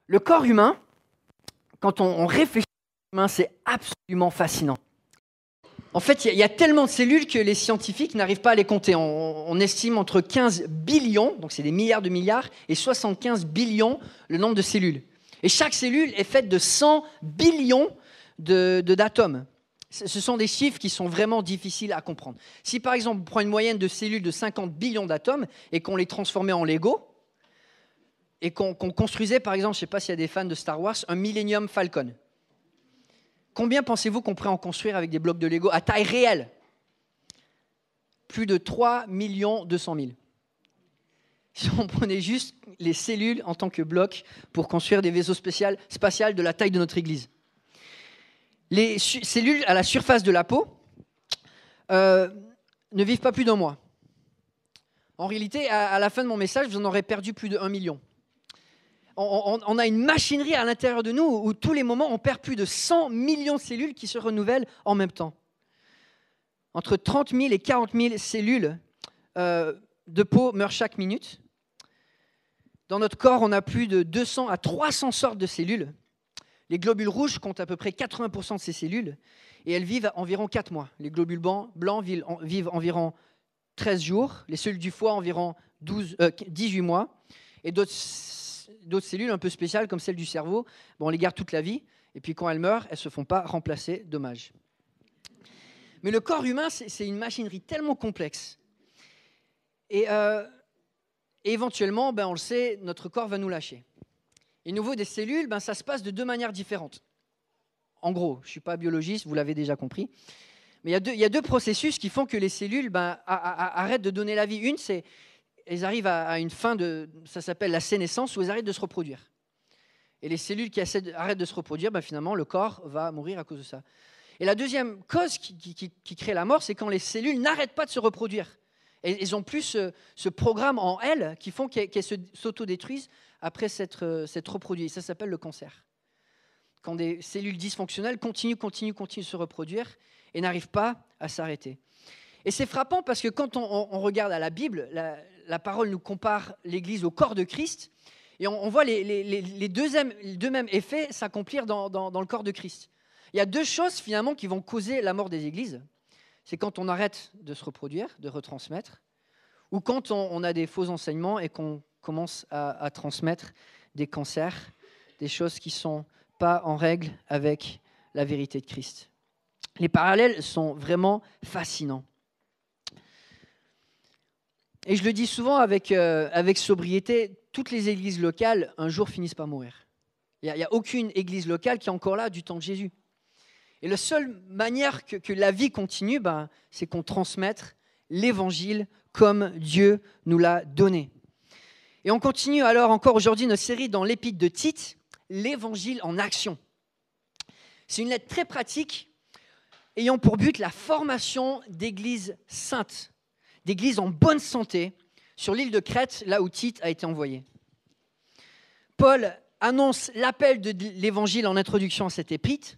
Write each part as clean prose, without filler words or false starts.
Le corps humain, quand on réfléchit au corps humain, c'est absolument fascinant. En fait, il y a tellement de cellules que les scientifiques n'arrivent pas à les compter. On estime entre 15 billions, donc c'est des milliards de milliards, et 75 billions le nombre de cellules. Et chaque cellule est faite de 100 billions d'atomes. Ce sont des chiffres qui sont vraiment difficiles à comprendre. Si par exemple on prend une moyenne de cellules de 50 billions d'atomes et qu'on les transformait en Lego, et qu'on construisait par exemple, je ne sais pas s'il y a des fans de Star Wars, un Millennium Falcon. Combien pensez-vous qu'on pourrait en construire avec des blocs de Lego à taille réelle? Plus de 3 200 000. Si on prenait juste les cellules en tant que blocs pour construire des vaisseaux spatials de la taille de notre église. Les cellules à la surface de la peau ne vivent pas plus d'1 mois. En réalité, à la fin de mon message, vous en aurez perdu plus de 1 million. On a une machinerie à l'intérieur de nous où tous les moments, on perd plus de 100 millions de cellules qui se renouvellent en même temps. Entre 30 000 et 40 000 cellules de peau meurent chaque minute. Dans notre corps, on a plus de 200 à 300 sortes de cellules. Les globules rouges comptent à peu près 80% de ces cellules et elles vivent environ 4 mois. Les globules blancs vivent environ 13 jours, les cellules du foie environ 18 mois et d'autres cellules un peu spéciales comme celles du cerveau, on les garde toute la vie et puis quand elles meurent, elles ne se font pas remplacer, dommage. Mais le corps humain, c'est une machinerie tellement complexe et éventuellement, on le sait, notre corps va nous lâcher. Et au niveau des cellules, ça se passe de 2 manières différentes. En gros, je ne suis pas biologiste, vous l'avez déjà compris. Mais il y a deux processus qui font que les cellules arrêtent de donner la vie. Une, c'est elles arrivent à une fin, ça s'appelle la sénescence, où elles arrêtent de se reproduire. Et les cellules qui arrêtent de se reproduire, finalement, le corps va mourir à cause de ça. Et la deuxième cause qui crée la mort, c'est quand les cellules n'arrêtent pas de se reproduire. Et elles ont plus ce programme en elles qui font qu'elles s'autodétruisent après s'être reproduites. Ça s'appelle le cancer. Quand des cellules dysfonctionnelles continuent de se reproduire et n'arrivent pas à s'arrêter. Et c'est frappant parce que quand on regarde à la Bible, la parole nous compare l'Église au corps de Christ et on voit les deux mêmes effets s'accomplir dans le corps de Christ. Il y a 2 choses finalement qui vont causer la mort des églises. C'est quand on arrête de se reproduire, de retransmettre, ou quand on a des faux enseignements et qu'on commence à transmettre des cancers, des choses qui ne sont pas en règle avec la vérité de Christ. Les parallèles sont vraiment fascinants. Et je le dis souvent avec sobriété, toutes les églises locales, un jour, finissent par mourir. Il n'y a aucune église locale qui est encore là du temps de Jésus. Et la seule manière que la vie continue, c'est qu'on transmette l'évangile comme Dieu nous l'a donné. Et on continue alors encore aujourd'hui notre série dans l'épître de Tite, l'évangile en action. C'est une lettre très pratique ayant pour but la formation d'églises saintes, d'églises en bonne santé sur l'île de Crète, là où Tite a été envoyé. Paul annonce l'appel de l'évangile en introduction à cette épître.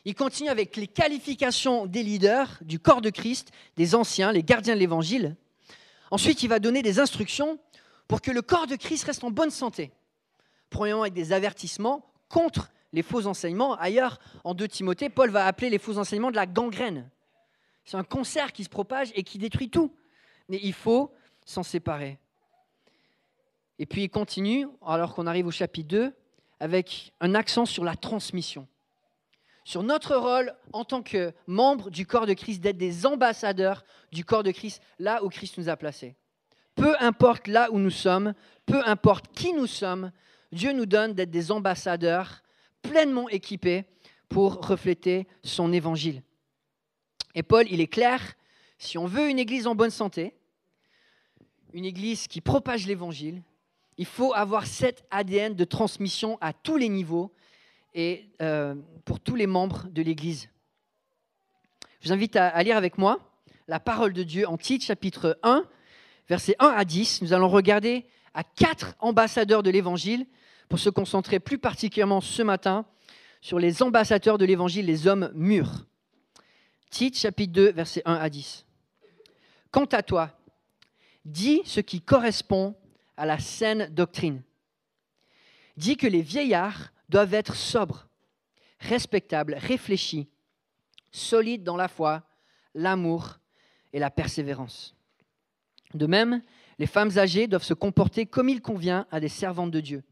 Il continue avec les qualifications des leaders du corps de Christ, des anciens, les gardiens de l'évangile. Ensuite, il va donner des instructions pour que le corps de Christ reste en bonne santé. Premièrement, avec des avertissements contre les faux enseignements. Ailleurs, en 2 Timothée, Paul va appeler les faux enseignements de la gangrène. C'est un cancer qui se propage et qui détruit tout. Mais il faut s'en séparer. Et puis il continue, alors qu'on arrive au chapitre 2, avec un accent sur la transmission. Sur notre rôle en tant que membres du corps de Christ, d'être des ambassadeurs du corps de Christ, là où Christ nous a placés. Peu importe là où nous sommes, peu importe qui nous sommes, Dieu nous donne d'être des ambassadeurs pleinement équipés pour refléter son évangile. Et Paul, il est clair, si on veut une église en bonne santé, une église qui propage l'évangile, il faut avoir cet ADN de transmission à tous les niveaux et pour tous les membres de l'église. Je vous invite à lire avec moi la parole de Dieu en Tite, chapitre 1, versets 1 à 10. Nous allons regarder à 4 ambassadeurs de l'évangile pour se concentrer plus particulièrement ce matin sur les ambassadeurs de l'évangile, les hommes mûrs. Tite, chapitre 2, versets 1 à 10. Quant à toi, dis ce qui correspond à la saine doctrine. dit que les vieillards doivent être sobres, respectables, réfléchis, solides dans la foi, l'amour et la persévérance. De même, les femmes âgées doivent se comporter comme il convient à des servantes de Dieu.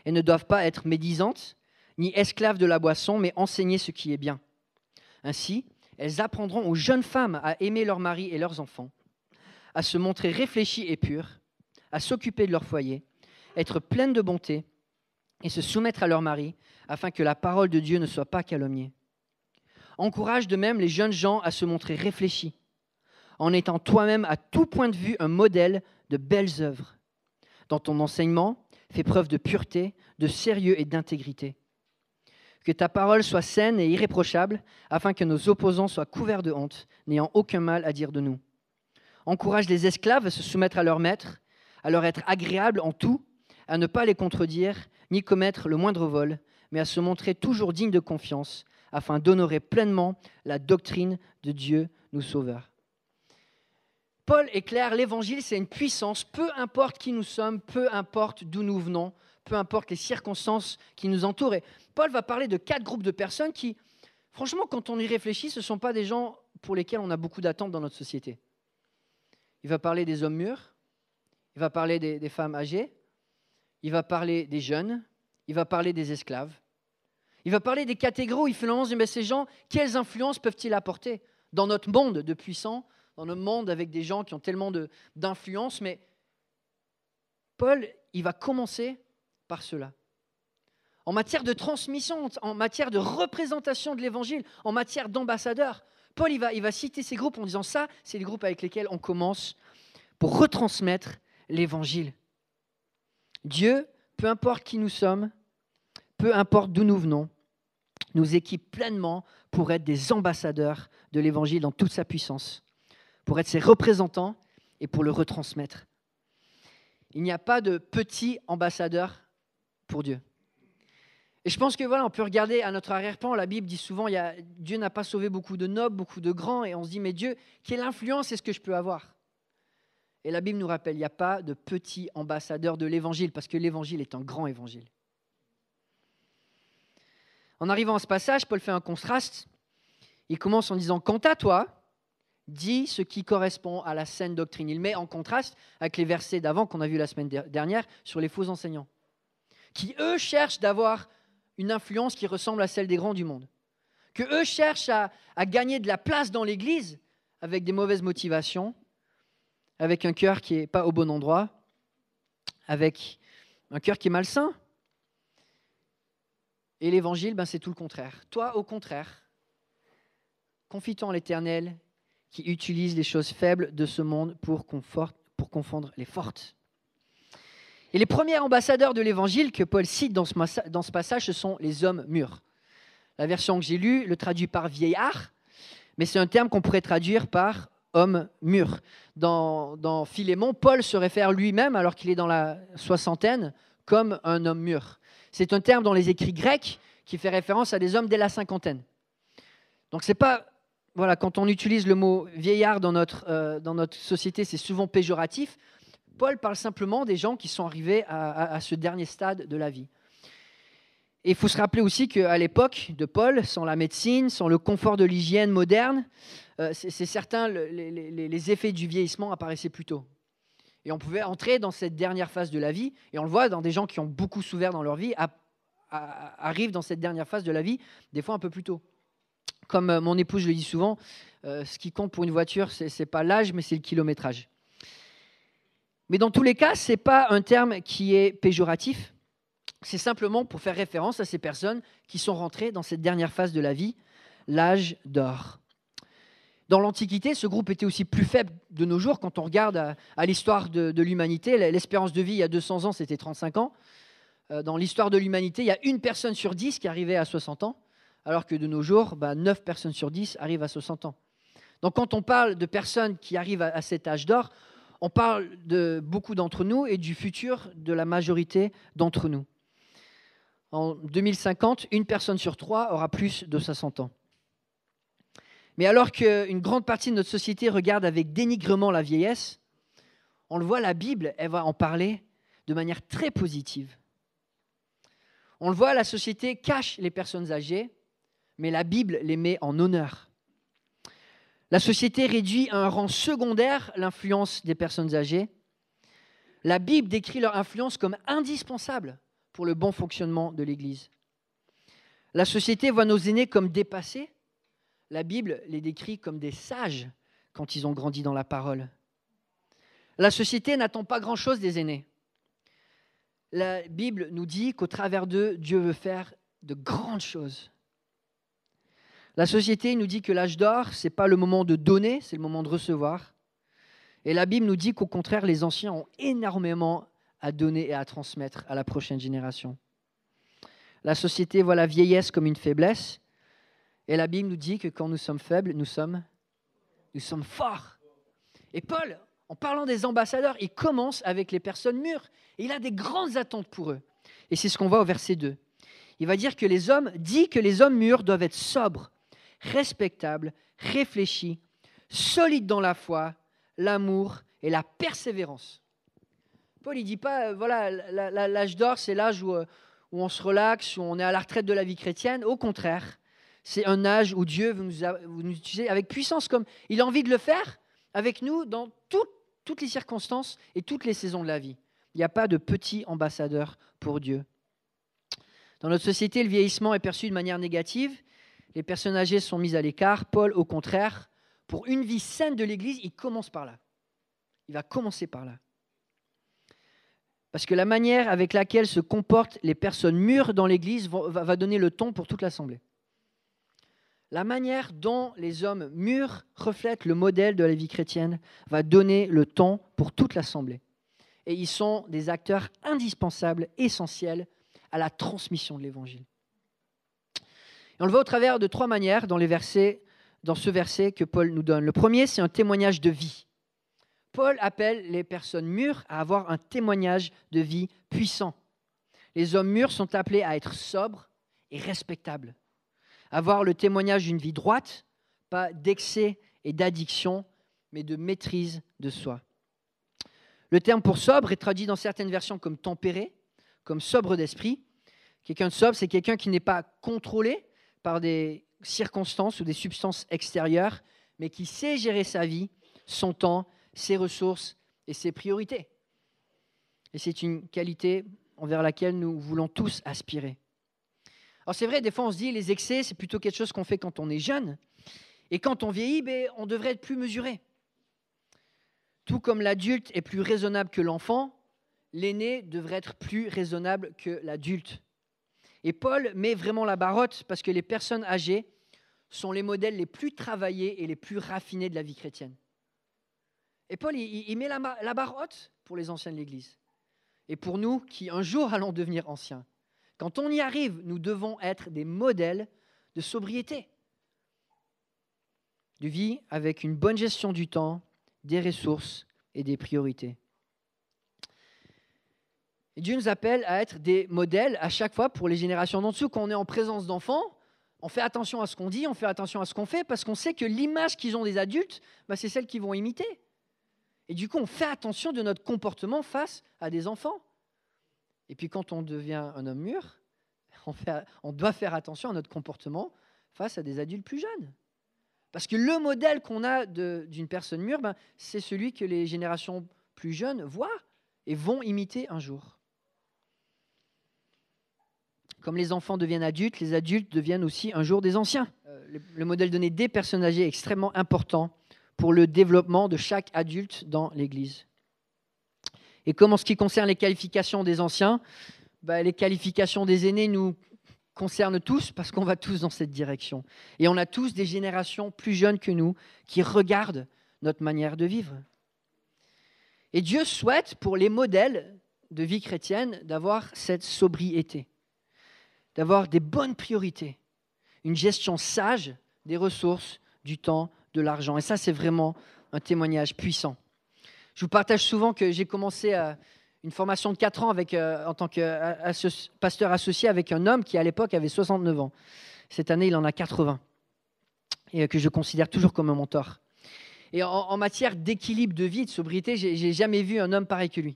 Elles ne doivent pas être médisantes, ni esclaves de la boisson, mais enseigner ce qui est bien. Ainsi, elles apprendront aux jeunes femmes à aimer leurs maris et leurs enfants, à se montrer réfléchies et pures, à s'occuper de leur foyer, être pleines de bonté et se soumettre à leur mari, afin que la parole de Dieu ne soit pas calomniée. Encourage de même les jeunes gens à se montrer réfléchis, en étant toi-même à tout point de vue un modèle de belles œuvres. Dans ton enseignement, fais preuve de pureté, de sérieux et d'intégrité. Que ta parole soit saine et irréprochable, afin que nos opposants soient couverts de honte, n'ayant aucun mal à dire de nous. Encourage les esclaves à se soumettre à leur maître, à leur être agréables en tout, à ne pas les contredire, ni commettre le moindre vol, mais à se montrer toujours dignes de confiance, afin d'honorer pleinement la doctrine de Dieu, nous sauveur. Paul est clair, l'évangile c'est une puissance, peu importe qui nous sommes, peu importe d'où nous venons, peu importe les circonstances qui nous entourent. Et Paul va parler de 4 groupes de personnes qui, franchement, quand on y réfléchit, ce ne sont pas des gens pour lesquels on a beaucoup d'attentes dans notre société. Il va parler des hommes mûrs, il va parler des femmes âgées, il va parler des jeunes, il va parler des esclaves. Il va parler des catégories où il fait l'annonce de ces gens, quelles influences peuvent-ils apporter dans notre monde de puissants, dans notre monde avec des gens qui ont tellement d'influence. Mais Paul, il va commencer par cela. En matière de transmission, en matière de représentation de l'évangile, en matière d'ambassadeur, Paul il va citer ces groupes en disant ça, c'est les groupes avec lesquels on commence pour retransmettre l'évangile. Dieu, peu importe qui nous sommes, peu importe d'où nous venons, nous équipe pleinement pour être des ambassadeurs de l'évangile dans toute sa puissance, pour être ses représentants et pour le retransmettre. Il n'y a pas de petits ambassadeurs pour Dieu. Et je pense que voilà, on peut regarder à notre arrière-plan, la Bible dit souvent, Dieu n'a pas sauvé beaucoup de nobles, beaucoup de grands, et on se dit, mais Dieu, quelle influence est-ce que je peux avoir ? Et la Bible nous rappelle, il n'y a pas de petits ambassadeurs de l'évangile, parce que l'évangile est un grand évangile. En arrivant à ce passage, Paul fait un contraste. Il commence en disant « Quant à toi, dis ce qui correspond à la saine doctrine ». Il met en contraste avec les versets d'avant qu'on a vus la semaine dernière sur les faux enseignants, qui eux cherchent d'avoir une influence qui ressemble à celle des grands du monde, que eux cherchent à gagner de la place dans l'Église avec des mauvaises motivations, avec un cœur qui n'est pas au bon endroit, avec un cœur qui est malsain. Et l'évangile, c'est tout le contraire. Toi, au contraire, confie-toi en l'Éternel qui utilise les choses faibles de ce monde pour confondre les fortes. Et les premiers ambassadeurs de l'évangile que Paul cite dans ce passage, ce sont les hommes mûrs. La version que j'ai lue le traduit par vieillard, mais c'est un terme qu'on pourrait traduire par homme mûr. Dans Philémon, Paul se réfère lui-même, alors qu'il est dans la soixantaine, comme un homme mûr. C'est un terme dans les écrits grecs qui fait référence à des hommes dès la cinquantaine. Donc c'est pas, voilà, quand on utilise le mot vieillard dans notre société, c'est souvent péjoratif. Paul parle simplement des gens qui sont arrivés à ce dernier stade de la vie. Et il faut se rappeler aussi qu'à l'époque de Paul, sans la médecine, sans le confort de l'hygiène moderne, c'est certain, les effets du vieillissement apparaissaient plus tôt. Et on pouvait entrer dans cette dernière phase de la vie, et on le voit dans des gens qui ont beaucoup souffert dans leur vie, arrivent dans cette dernière phase de la vie, des fois un peu plus tôt. Comme mon épouse le dit souvent, ce qui compte pour une voiture, ce n'est pas l'âge, mais c'est le kilométrage. Mais dans tous les cas, ce n'est pas un terme qui est péjoratif, c'est simplement pour faire référence à ces personnes qui sont rentrées dans cette dernière phase de la vie, l'âge d'or. Dans l'Antiquité, ce groupe était aussi plus faible de nos jours. Quand on regarde à l'histoire de l'humanité, l'espérance de vie il y a 200 ans, c'était 35 ans. Dans l'histoire de l'humanité, il y a 1 personne sur 10 qui arrivait à 60 ans, alors que de nos jours, 9 personnes sur 10 arrivent à 60 ans. Donc quand on parle de personnes qui arrivent à cet âge d'or, on parle de beaucoup d'entre nous et du futur de la majorité d'entre nous. En 2050, 1 personne sur 3 aura plus de 60 ans. Mais alors qu'une grande partie de notre société regarde avec dénigrement la vieillesse, on le voit, la Bible, elle va en parler de manière très positive. On le voit, la société cache les personnes âgées, mais la Bible les met en honneur. La société réduit à un rang secondaire l'influence des personnes âgées. La Bible décrit leur influence comme indispensable pour le bon fonctionnement de l'Église. La société voit nos aînés comme dépassés. La Bible les décrit comme des sages quand ils ont grandi dans la parole. La société n'attend pas grand-chose des aînés. La Bible nous dit qu'au travers d'eux, Dieu veut faire de grandes choses. La société nous dit que l'âge d'or, ce n'est pas le moment de donner, c'est le moment de recevoir. Et la Bible nous dit qu'au contraire, les anciens ont énormément à donner et à transmettre à la prochaine génération. La société voit la vieillesse comme une faiblesse. Et la Bible nous dit que quand nous sommes faibles, nous sommes forts. Et Paul, en parlant des ambassadeurs, il commence avec les personnes mûres. Et il a des grandes attentes pour eux. Et c'est ce qu'on voit au verset 2. Il va dire que les hommes mûrs doivent être sobres, respectables, réfléchis, solides dans la foi, l'amour et la persévérance. Paul, il ne dit pas, voilà, l'âge d'or, c'est l'âge où on se relaxe, où on est à la retraite de la vie chrétienne. Au contraire, c'est un âge où Dieu veut nous utiliser avec puissance, comme il a envie de le faire avec nous dans toutes les circonstances et toutes les saisons de la vie. Il n'y a pas de petits ambassadeurs pour Dieu. Dans notre société, le vieillissement est perçu de manière négative. Les personnes âgées sont mises à l'écart. Paul, au contraire, pour une vie saine de l'Église, il commence par là. Il va commencer par là. Parce que la manière avec laquelle se comportent les personnes mûres dans l'Église va donner le ton pour toute l'Assemblée. La manière dont les hommes mûrs reflètent le modèle de la vie chrétienne va donner le ton pour toute l'Assemblée. Et ils sont des acteurs indispensables, essentiels à la transmission de l'Évangile. Et on le voit au travers de 3 manières dans ce verset que Paul nous donne. Le premier, c'est un témoignage de vie. Paul appelle les personnes mûres à avoir un témoignage de vie puissant. Les hommes mûrs sont appelés à être sobres et respectables. Avoir le témoignage d'une vie droite, pas d'excès et d'addiction, mais de maîtrise de soi. Le terme pour sobre est traduit dans certaines versions comme tempéré, comme sobre d'esprit. Quelqu'un de sobre, c'est quelqu'un qui n'est pas contrôlé par des circonstances ou des substances extérieures, mais qui sait gérer sa vie, son temps, ses ressources et ses priorités. Et c'est une qualité envers laquelle nous voulons tous aspirer. Alors c'est vrai, des fois on se dit les excès, c'est plutôt quelque chose qu'on fait quand on est jeune. Et quand on vieillit, on devrait être plus mesuré. Tout comme l'adulte est plus raisonnable que l'enfant, l'aîné devrait être plus raisonnable que l'adulte. Et Paul met vraiment la barre haute parce que les personnes âgées sont les modèles les plus travaillés et les plus raffinés de la vie chrétienne. Et Paul, il met la barre haute pour les anciens de l'Église. Et pour nous qui un jour allons devenir anciens. Quand on y arrive, nous devons être des modèles de sobriété, de vie avec une bonne gestion du temps, des ressources et des priorités. Et Dieu nous appelle à être des modèles à chaque fois pour les générations d'en dessous. Quand on est en présence d'enfants, on fait attention à ce qu'on dit, on fait attention à ce qu'on fait, parce qu'on sait que l'image qu'ils ont des adultes, c'est celle qu'ils vont imiter. Et du coup, on fait attention de notre comportement face à des enfants. Et puis quand on devient un homme mûr, on doit faire attention à notre comportement face à des adultes plus jeunes. Parce que le modèle qu'on a d'une personne mûre, c'est celui que les générations plus jeunes voient et vont imiter un jour. Comme les enfants deviennent adultes, les adultes deviennent aussi un jour des anciens. Le modèle donné des personnes âgées est extrêmement important pour le développement de chaque adulte dans l'Église. Et comme en ce qui concerne les qualifications des anciens, les qualifications des aînés nous concernent tous parce qu'on va tous dans cette direction. Et on a tous des générations plus jeunes que nous qui regardent notre manière de vivre. Et Dieu souhaite pour les modèles de vie chrétienne d'avoir cette sobriété, d'avoir des bonnes priorités, une gestion sage des ressources, du temps, de l'argent. Et ça, c'est vraiment un témoignage puissant. Je vous partage souvent que j'ai commencé une formation de 4 ans en tant que pasteur associé avec un homme qui, à l'époque, avait 69 ans. Cette année, il en a 80 et que je considère toujours comme un mentor. Et en matière d'équilibre de vie, de sobriété, j'ai jamais vu un homme pareil que lui.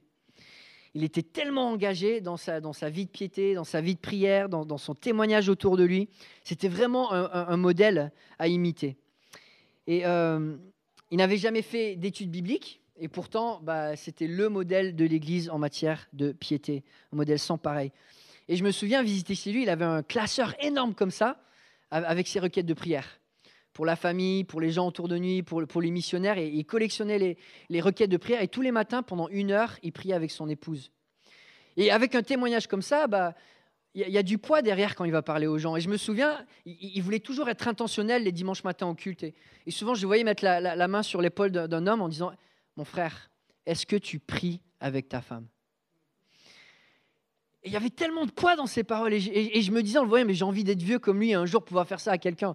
Il était tellement engagé dans sa vie de piété, dans sa vie de prière, dans son témoignage autour de lui. C'était vraiment un modèle à imiter. Et il n'avait jamais fait d'études bibliques. Et pourtant, c'était le modèle de l'Église en matière de piété, un modèle sans pareil. Et je me souviens, visiter chez lui, il avait un classeur énorme comme ça, avec ses requêtes de prière. Pour la famille, pour les gens autour de lui, pour les missionnaires. Et il collectionnait les requêtes de prière. Et tous les matins, pendant 1 heure, il priait avec son épouse. Et avec un témoignage comme ça, il y a du poids derrière quand il va parler aux gens. Et je me souviens, il voulait toujours être intentionnel les dimanches matins au culte. Et souvent, je le voyais mettre la main sur l'épaule d'un homme en disant « Mon frère, est-ce que tu pries avec ta femme ?» Et il y avait tellement de poids dans ces paroles. Et je me disais, on le voyait, mais j'ai envie d'être vieux comme lui et un jour pouvoir faire ça à quelqu'un.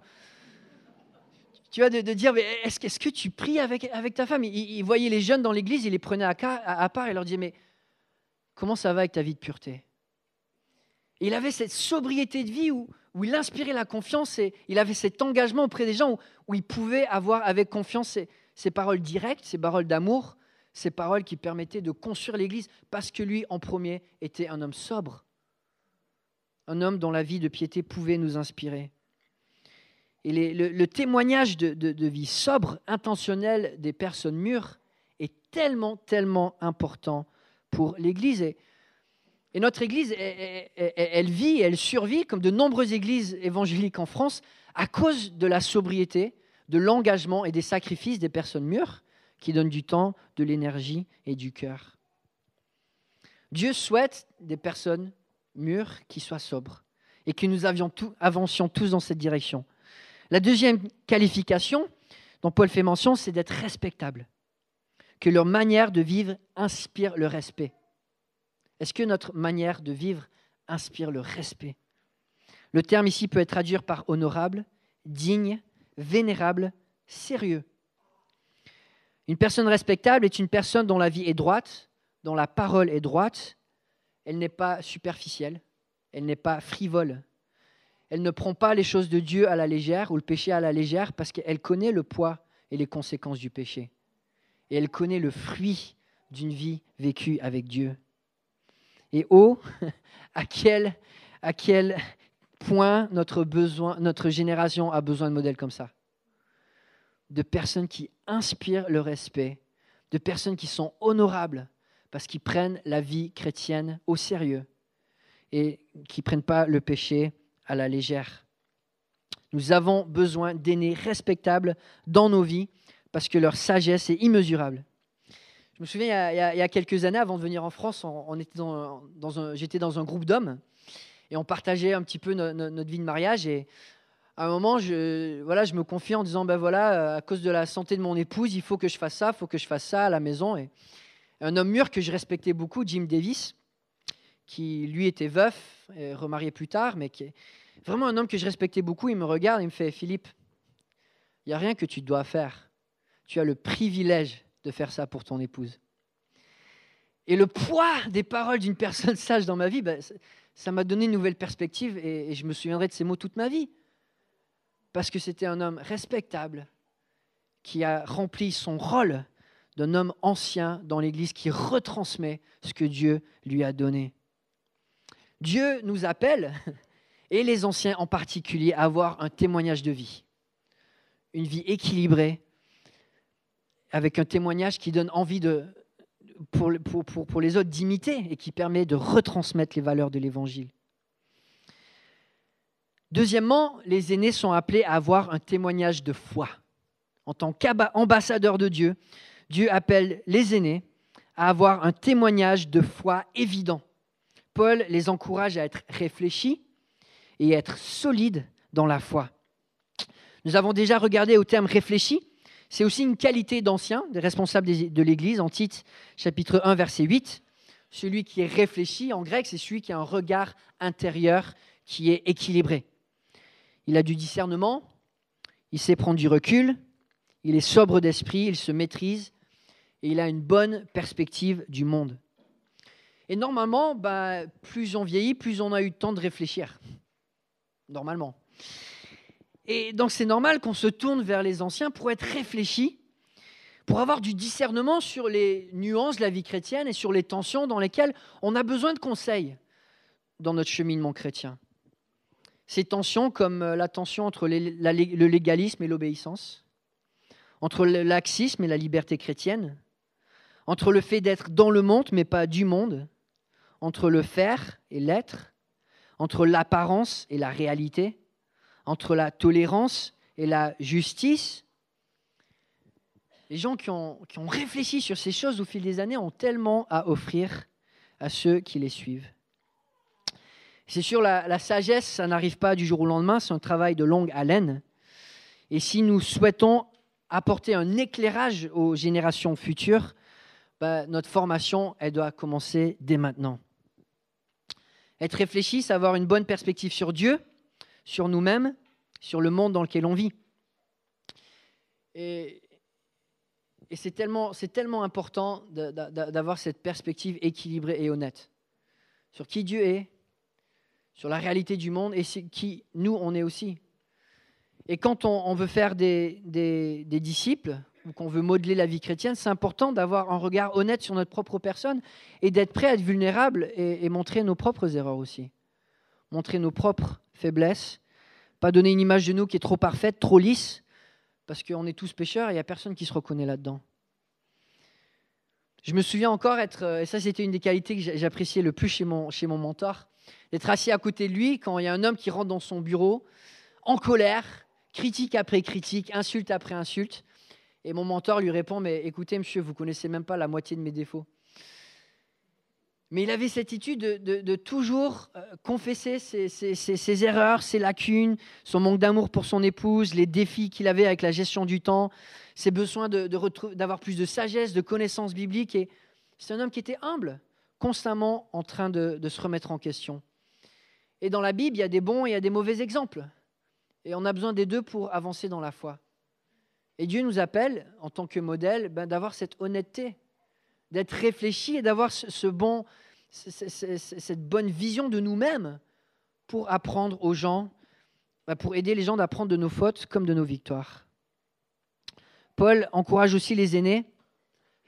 Tu vois, de dire, mais est-ce que tu pries avec ta femme? Il voyait les jeunes dans l'église, il les prenait à part et leur disait, mais comment ça va avec ta vie de pureté? Et il avait cette sobriété de vie où il inspirait la confiance et il avait cet engagement auprès des gens où il pouvait avoir avec confiance ces paroles directes, ces paroles d'amour, ces paroles qui permettaient de construire l'église parce que lui, en premier, était un homme sobre, un homme dont la vie de piété pouvait nous inspirer. Et le témoignage de vie sobre, intentionnelle des personnes mûres est tellement, tellement important pour l'Église. Et notre Église, elle vit, elle survit, comme de nombreuses églises évangéliques en France, à cause de la sobriété, de l'engagement et des sacrifices des personnes mûres qui donnent du temps, de l'énergie et du cœur. Dieu souhaite des personnes mûres qui soient sobres et que nous avancions tous dans cette direction. La deuxième qualification dont Paul fait mention, c'est d'être respectable, que leur manière de vivre inspire le respect. Est-ce que notre manière de vivre inspire le respect? Le terme ici peut être traduit par honorable, digne, vénérable, sérieux. Une personne respectable est une personne dont la vie est droite, dont la parole est droite, elle n'est pas superficielle, elle n'est pas frivole. Elle ne prend pas les choses de Dieu à la légère ou le péché à la légère parce qu'elle connaît le poids et les conséquences du péché. Et elle connaît le fruit d'une vie vécue avec Dieu. Et à quel point notre génération a besoin de modèles comme ça. De personnes qui inspirent le respect, de personnes qui sont honorables parce qu'ils prennent la vie chrétienne au sérieux et qui ne prennent pas le péché à la légère. Nous avons besoin d'aînés respectables dans nos vies parce que leur sagesse est immesurable. Je me souviens, il y a quelques années, avant de venir en France, j'étais dans un groupe d'hommes et on partageait un petit peu notre vie de mariage. Et à un moment, je me confiais en disant, à cause de la santé de mon épouse, il faut que je fasse ça, il faut que je fasse ça à la maison. Et un homme mûr que je respectais beaucoup, Jim Davis, qui lui était veuf, et remarié plus tard, mais qui est vraiment un homme que je respectais beaucoup, il me regarde et il me fait « Philippe, il n'y a rien que tu dois faire. Tu as le privilège de faire ça pour ton épouse. » Et le poids des paroles d'une personne sage dans ma vie, ça m'a donné une nouvelle perspective et je me souviendrai de ces mots toute ma vie. Parce que c'était un homme respectable qui a rempli son rôle d'un homme ancien dans l'Église qui retransmet ce que Dieu lui a donné. Dieu nous appelle, et les anciens en particulier, à avoir un témoignage de vie. Une vie équilibrée, avec un témoignage qui donne envie pour les autres d'imiter et qui permet de retransmettre les valeurs de l'Évangile. Deuxièmement, les aînés sont appelés à avoir un témoignage de foi. En tant qu'ambassadeurs de Dieu, Dieu appelle les aînés à avoir un témoignage de foi évident. Paul les encourage à être réfléchis et à être solides dans la foi. Nous avons déjà regardé au terme réfléchi. C'est aussi une qualité d'anciens, des responsables de l'Église, en Tite, chapitre 1, verset 8. Celui qui est réfléchi, en grec, c'est celui qui a un regard intérieur qui est équilibré. Il a du discernement, il sait prendre du recul, il est sobre d'esprit, il se maîtrise et il a une bonne perspective du monde. Et normalement, plus on vieillit, plus on a eu le temps de réfléchir. Normalement. Et donc c'est normal qu'on se tourne vers les anciens pour être réfléchis, pour avoir du discernement sur les nuances de la vie chrétienne et sur les tensions dans lesquelles on a besoin de conseils dans notre cheminement chrétien. Ces tensions comme la tension entre le légalisme et l'obéissance, entre le laxisme et la liberté chrétienne, entre le fait d'être dans le monde mais pas du monde, entre le faire et l'être, entre l'apparence et la réalité, entre la tolérance et la justice. Les gens qui ont réfléchi sur ces choses au fil des années ont tellement à offrir à ceux qui les suivent. C'est sûr, la sagesse, ça n'arrive pas du jour au lendemain, c'est un travail de longue haleine. Et si nous souhaitons apporter un éclairage aux générations futures, notre formation, elle doit commencer dès maintenant. Être réfléchi, c'est avoir une bonne perspective sur Dieu, sur nous-mêmes, sur le monde dans lequel on vit. Et c'est tellement important d'avoir cette perspective équilibrée et honnête sur qui Dieu est, sur la réalité du monde et qui nous on est aussi. Et quand on veut faire des disciples ou qu'on veut modeler la vie chrétienne, c'est important d'avoir un regard honnête sur notre propre personne et d'être prêt à être vulnérable et montrer nos propres erreurs aussi, montrer nos propres faiblesses, pas donner une image de nous qui est trop parfaite, trop lisse, parce qu'on est tous pécheurs et il n'y a personne qui se reconnaît là-dedans. Je me souviens encore et ça c'était une des qualités que j'appréciais le plus chez mon mentor, d'être assis à côté de lui quand il y a un homme qui rentre dans son bureau, en colère, critique après critique, insulte après insulte. Et mon mentor lui répond « Mais écoutez, monsieur, vous ne connaissez même pas la moitié de mes défauts. » Mais il avait cette attitude de toujours confesser ses erreurs, ses lacunes, son manque d'amour pour son épouse, les défis qu'il avait avec la gestion du temps, ses besoins d'avoir plus de sagesse, de connaissances bibliques. Et c'est un homme qui était humble, constamment en train de se remettre en question. Et dans la Bible, il y a des bons et il y a des mauvais exemples. Et on a besoin des deux pour avancer dans la foi. Et Dieu nous appelle, en tant que modèle, d'avoir cette honnêteté, d'être réfléchi et d'avoir cette bonne vision de nous-mêmes pour apprendre aux gens, pour aider les gens d'apprendre de nos fautes comme de nos victoires. Paul encourage aussi les aînés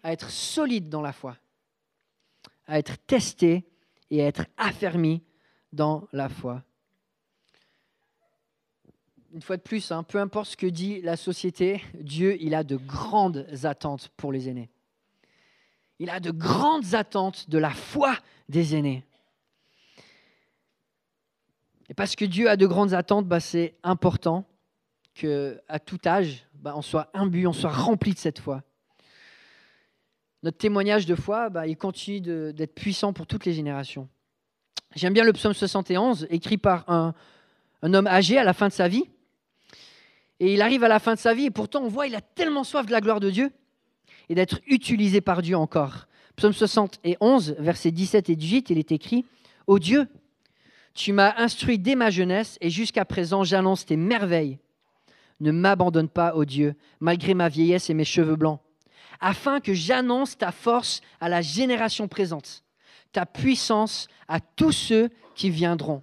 à être solides dans la foi, à être testés et à être affermis dans la foi. Une fois de plus, peu importe ce que dit la société, Dieu, il a de grandes attentes pour les aînés. Il a de grandes attentes de la foi des aînés. Et parce que Dieu a de grandes attentes, c'est important qu'à tout âge, on soit imbu, on soit rempli de cette foi. Notre témoignage de foi, il continue d'être puissant pour toutes les générations. J'aime bien le psaume 71, écrit par un homme âgé à la fin de sa vie. Et il arrive à la fin de sa vie et pourtant on voit qu'il a tellement soif de la gloire de Dieu et d'être utilisé par Dieu encore. Psaume 71, versets 17 et 18, il est écrit « Ô Dieu, tu m'as instruit dès ma jeunesse et jusqu'à présent j'annonce tes merveilles. Ne m'abandonne pas, ô Dieu, malgré ma vieillesse et mes cheveux blancs, afin que j'annonce ta force à la génération présente, ta puissance à tous ceux qui viendront. »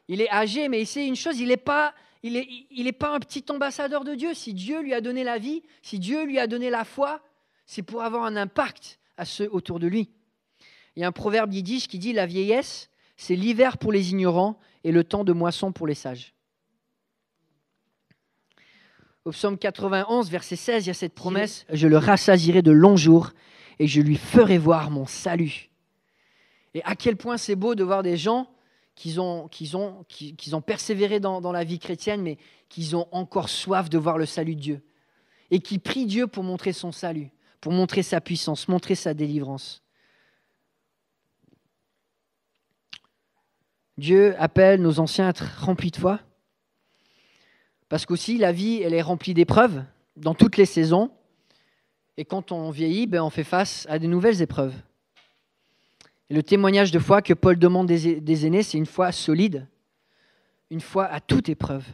Il est âgé, mais c'est une chose, il n'est pas un petit ambassadeur de Dieu. Si Dieu lui a donné la vie, si Dieu lui a donné la foi, c'est pour avoir un impact à ceux autour de lui. Il y a un proverbe yiddish qui dit « La vieillesse, c'est l'hiver pour les ignorants et le temps de moisson pour les sages. » Au psaume 91, verset 16, il y a cette promesse « Je le rassasierai de longs jours et je lui ferai voir mon salut. » Et à quel point c'est beau de voir des gens qui ont persévéré dans la vie chrétienne, mais qui ont encore soif de voir le salut de Dieu. Et qui prient Dieu pour montrer son salut, pour montrer sa puissance, montrer sa délivrance. Dieu appelle nos anciens à être remplis de foi. Parce qu'aussi, la vie, elle est remplie d'épreuves dans toutes les saisons. Et quand on vieillit, on fait face à de nouvelles épreuves. Et le témoignage de foi que Paul demande des aînés, c'est une foi solide, une foi à toute épreuve,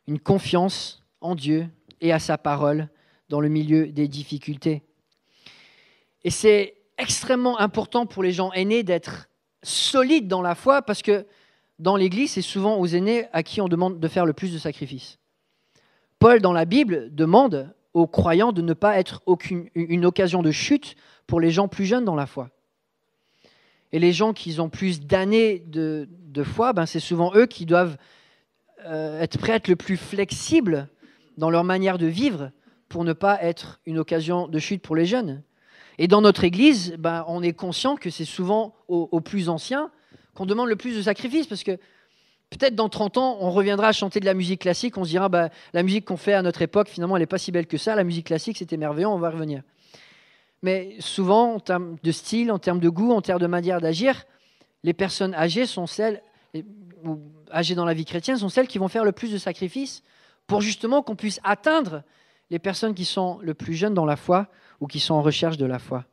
une confiance en Dieu et à sa parole dans le milieu des difficultés. Et c'est extrêmement important pour les gens aînés d'être solides dans la foi parce que dans l'Église, c'est souvent aux aînés à qui on demande de faire le plus de sacrifices. Paul, dans la Bible, demande aux croyants de ne pas être une occasion de chute pour les gens plus jeunes dans la foi. Et les gens qui ont plus d'années de foi, c'est souvent eux qui doivent être prêts à être le plus flexibles dans leur manière de vivre pour ne pas être une occasion de chute pour les jeunes. Et dans notre Église, on est conscient que c'est souvent aux plus anciens qu'on demande le plus de sacrifices, parce que peut-être dans 30 ans, on reviendra à chanter de la musique classique, on se dira, la musique qu'on fait à notre époque, finalement, elle n'est pas si belle que ça, la musique classique, c'était merveilleux, on va revenir. Mais souvent, en termes de style, en termes de goût, en termes de manière d'agir, les personnes âgées sont celles, ou âgées dans la vie chrétienne, sont celles qui vont faire le plus de sacrifices pour justement qu'on puisse atteindre les personnes qui sont le plus jeunes dans la foi ou qui sont en recherche de la foi.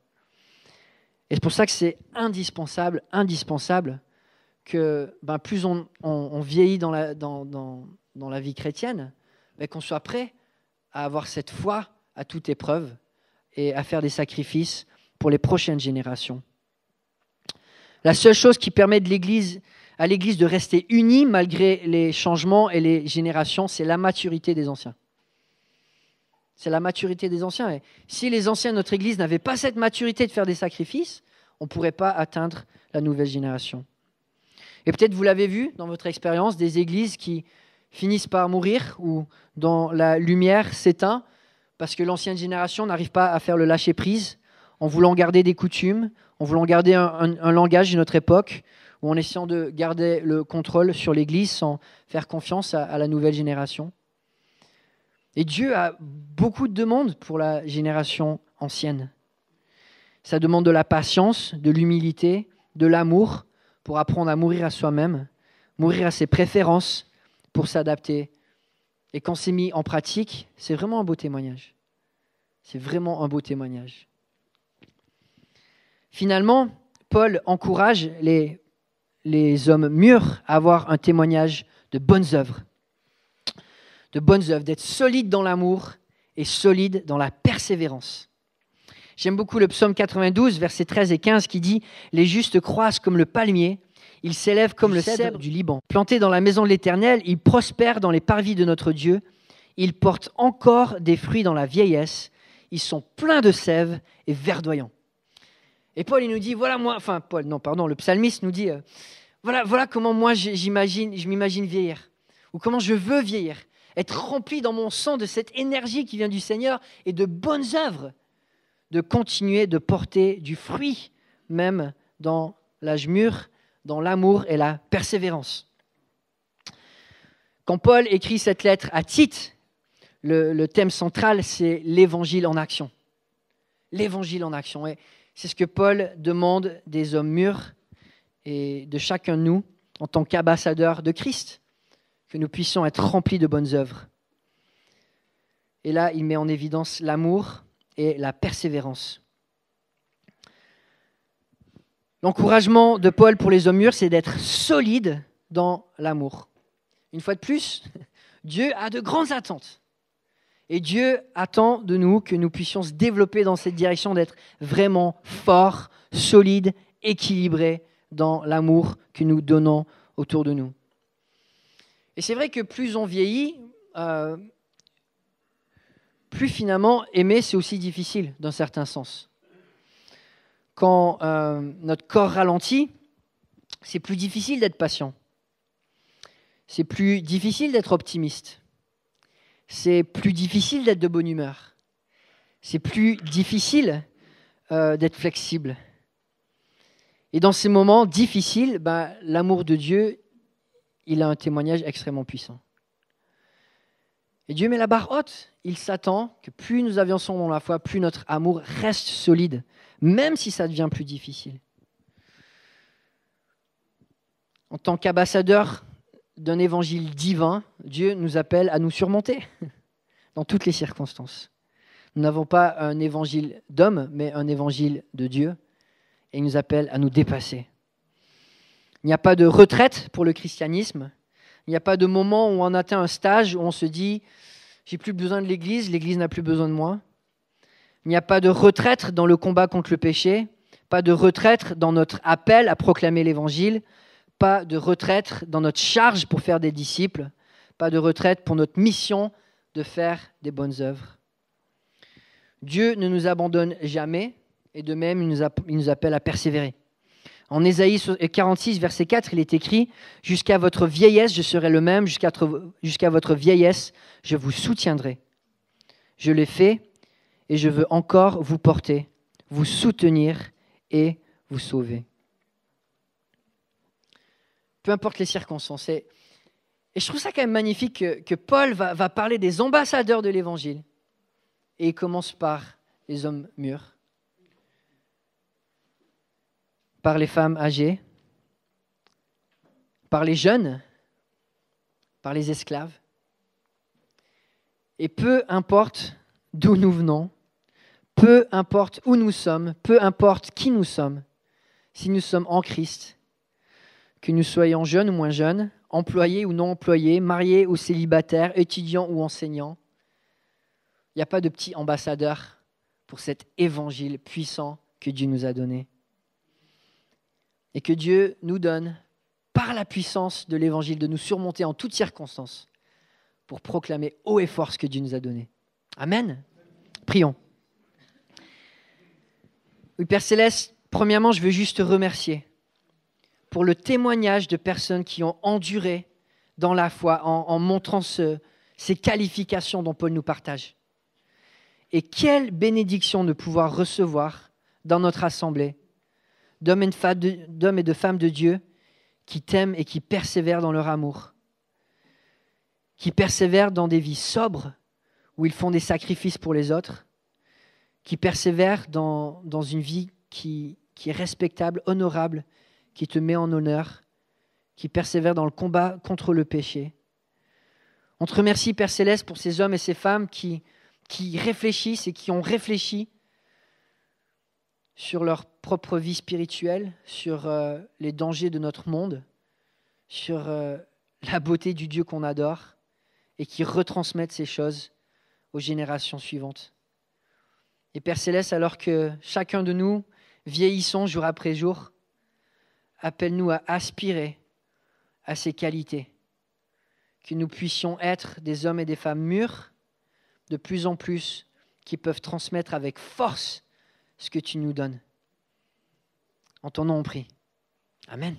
Et c'est pour ça que c'est indispensable que plus on vieillit dans la vie chrétienne, qu'on soit prêt à avoir cette foi à toute épreuve et à faire des sacrifices pour les prochaines générations. La seule chose qui permet à l'Église de rester unie malgré les changements et les générations, c'est la maturité des anciens. C'est la maturité des anciens. Et si les anciens de notre Église n'avaient pas cette maturité de faire des sacrifices, on ne pourrait pas atteindre la nouvelle génération. Et peut-être vous l'avez vu dans votre expérience, des églises qui finissent par mourir ou dont la lumière s'éteint parce que l'ancienne génération n'arrive pas à faire le lâcher-prise en voulant garder des coutumes, en voulant garder un langage de notre époque, ou en essayant de garder le contrôle sur l'Église sans faire confiance à la nouvelle génération. Et Dieu a beaucoup de demandes pour la génération ancienne. Ça demande de la patience, de l'humilité, de l'amour pour apprendre à mourir à soi-même, mourir à ses préférences pour s'adapter. Et quand c'est mis en pratique, c'est vraiment un beau témoignage. C'est vraiment un beau témoignage. Finalement, Paul encourage les hommes mûrs à avoir un témoignage de bonnes œuvres. De bonnes œuvres, d'être solides dans l'amour et solides dans la persévérance. J'aime beaucoup le psaume 92, versets 13 et 15, qui dit « Les justes croissent comme le palmier, ils s'élèvent comme le cèdre du Liban. Plantés dans la maison de l'Éternel, ils prospèrent dans les parvis de notre Dieu. Ils portent encore des fruits dans la vieillesse. Ils sont pleins de sève et verdoyants. » Et Paul, il nous dit, le psalmiste nous dit, voilà comment moi je m'imagine vieillir, ou comment je veux vieillir, être rempli dans mon sang de cette énergie qui vient du Seigneur et de bonnes œuvres, de continuer de porter du fruit, même dans l'âge mûr, dans l'amour et la persévérance. Quand Paul écrit cette lettre à Tite, le thème central, c'est l'évangile en action. L'évangile en action. Et c'est ce que Paul demande des hommes mûrs et de chacun de nous en tant qu'ambassadeurs de Christ, que nous puissions être remplis de bonnes œuvres. Et là, il met en évidence l'amour et la persévérance. L'encouragement de Paul pour les hommes mûrs, c'est d'être solide dans l'amour. Une fois de plus, Dieu a de grandes attentes. Et Dieu attend de nous que nous puissions se développer dans cette direction, d'être vraiment forts, solides, équilibrés dans l'amour que nous donnons autour de nous. Et c'est vrai que plus on vieillit, plus finalement aimer, c'est aussi difficile d'un certain sens. Quand notre corps ralentit, c'est plus difficile d'être patient. C'est plus difficile d'être optimiste. C'est plus difficile d'être de bonne humeur. C'est plus difficile d'être flexible. Et dans ces moments difficiles, l'amour de Dieu, il a un témoignage extrêmement puissant. Et Dieu met la barre haute. Il s'attend que plus nous avançons dans la foi, plus notre amour reste solide, même si ça devient plus difficile. En tant qu'ambassadeur d'un évangile divin, Dieu nous appelle à nous surmonter dans toutes les circonstances. Nous n'avons pas un évangile d'homme, mais un évangile de Dieu, et il nous appelle à nous dépasser. Il n'y a pas de retraite pour le christianisme. Il n'y a pas de moment où on atteint un stage où on se dit « j'ai plus besoin de l'Église, l'Église n'a plus besoin de moi ». Il n'y a pas de retraite dans le combat contre le péché, pas de retraite dans notre appel à proclamer l'Évangile, pas de retraite dans notre charge pour faire des disciples, pas de retraite pour notre mission de faire des bonnes œuvres. Dieu ne nous abandonne jamais, et de même, il nous appelle à persévérer. En Ésaïe 46, verset 4, il est écrit « Jusqu'à votre vieillesse, je serai le même, jusqu'à votre vieillesse, je vous soutiendrai. Je l'ai fait, et je veux encore vous porter, vous soutenir et vous sauver. » Peu importe les circonstances. Et je trouve ça quand même magnifique que Paul va parler des ambassadeurs de l'Évangile. Et il commence par les hommes mûrs, par les femmes âgées, par les jeunes, par les esclaves. Et peu importe d'où nous venons, peu importe où nous sommes, peu importe qui nous sommes, si nous sommes en Christ, que nous soyons jeunes ou moins jeunes, employés ou non employés, mariés ou célibataires, étudiants ou enseignants, il n'y a pas de petit ambassadeur pour cet évangile puissant que Dieu nous a donné. Et que Dieu nous donne, par la puissance de l'évangile, de nous surmonter en toutes circonstances pour proclamer haut et fort ce que Dieu nous a donné. Amen. Prions. Oui, Père Céleste, premièrement, je veux juste te remercier pour le témoignage de personnes qui ont enduré dans la foi en montrant ces qualifications dont Paul nous partage. Et quelle bénédiction de pouvoir recevoir dans notre assemblée d'hommes et de femmes de Dieu qui t'aiment et qui persévèrent dans leur amour, qui persévèrent dans des vies sobres où ils font des sacrifices pour les autres, qui persévèrent dans une vie qui est respectable, honorable, qui te met en honneur, qui persévèrent dans le combat contre le péché. On te remercie, Père Céleste, pour ces hommes et ces femmes qui réfléchissent et qui ont réfléchi sur leur propre vie spirituelle, sur les dangers de notre monde, sur la beauté du Dieu qu'on adore et qui retransmettent ces choses aux générations suivantes. Et Père Céleste, alors que chacun de nous vieillissons jour après jour, appelle-nous à aspirer à ces qualités, que nous puissions être des hommes et des femmes mûrs, de plus en plus, qui peuvent transmettre avec force ce que tu nous donnes. En ton nom on prie. Amen.